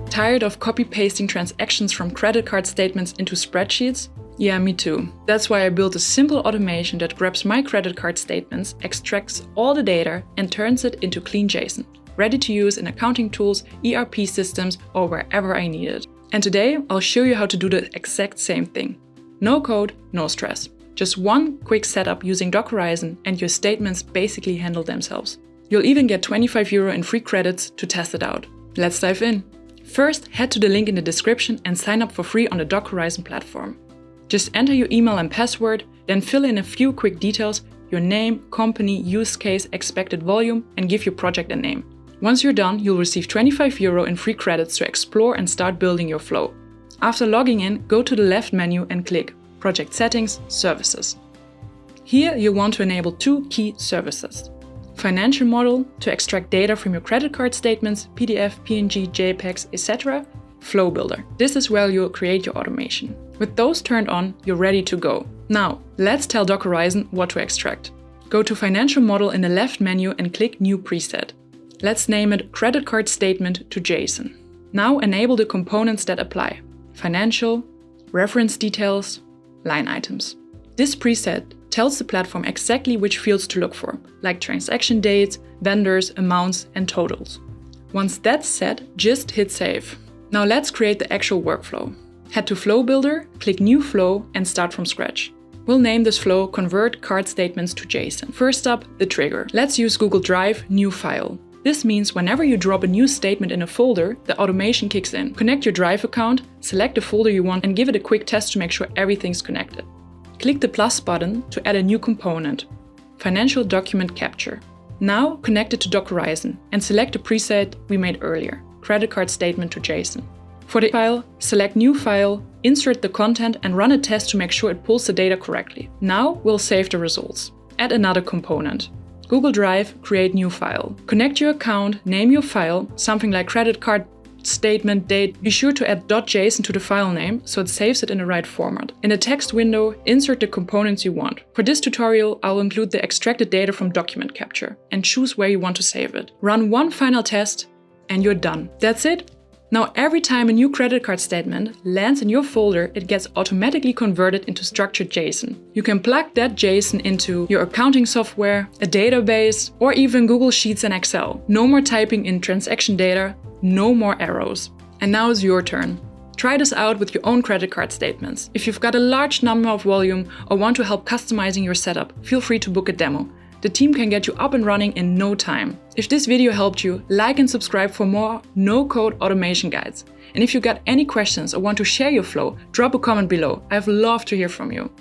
Tired of copy-pasting transactions from credit card statements into spreadsheets? Yeah, me too. That's why I built a simple automation that grabs my credit card statements, extracts all the data, and turns it into clean JSON, ready to use in accounting tools, ERP systems, or wherever I need it. And today, I'll show you how to do the exact same thing. No code, no stress. Just one quick setup using DocHorizon and your statements basically handle themselves. You'll even get €25 in free credits to test it out. Let's dive in. First, head to the link in the description and sign up for free on the DocHorizon platform. Just enter your email and password, then fill in a few quick details, your name, company, use case, expected volume, and give your project a name. Once you're done, you'll receive €25 in free credits to explore and start building your flow. After logging in, go to the left menu and click Project Settings, Services. Here you want to enable two key services. Financial model to extract data from your credit card statements, PDF, PNG, JPEGs, etc. Flow Builder. This is where you'll create your automation. With those turned on, you're ready to go. Now, let's tell DocHorizon what to extract. Go to Financial Model in the left menu and click New Preset. Let's name it Credit Card Statement to JSON. Now enable the components that apply. Financial, reference details, line items. This preset tells the platform exactly which fields to look for, like transaction dates, vendors, amounts, and totals. Once that's set, just hit save. Now let's create the actual workflow. Head to Flow Builder, click New Flow, and start from scratch. We'll name this flow Convert Card Statements to JSON. First up, the trigger. Let's use Google Drive, New File. This means whenever you drop a new statement in a folder, the automation kicks in. Connect your Drive account, select the folder you want, and give it a quick test to make sure everything's connected. Click the plus button to add a new component, Financial Document Capture. Now connect it to DocHorizon and select the preset we made earlier, Credit Card Statement to JSON. For the file, select New File, insert the content and run a test to make sure it pulls the data correctly. Now we'll save the results. Add another component. Google Drive, create new file. Connect your account, name your file, something like credit card statement date. Be sure to add .json to the file name so it saves it in the right format. In the text window, insert the components you want. For this tutorial, I'll include the extracted data from document capture and choose where you want to save it. Run one final test and you're done. That's it. Now every time a new credit card statement lands in your folder, it gets automatically converted into structured JSON. You can plug that JSON into your accounting software, a database, or even Google Sheets and Excel. No more typing in transaction data, no more arrows. And now it's your turn. Try this out with your own credit card statements. If you've got a large number of volume or want to help customizing your setup, feel free to book a demo. The team can get you up and running in no time. If this video helped you, like and subscribe for more no-code automation guides. And if you got any questions or want to share your flow, drop a comment below. I'd love to hear from you.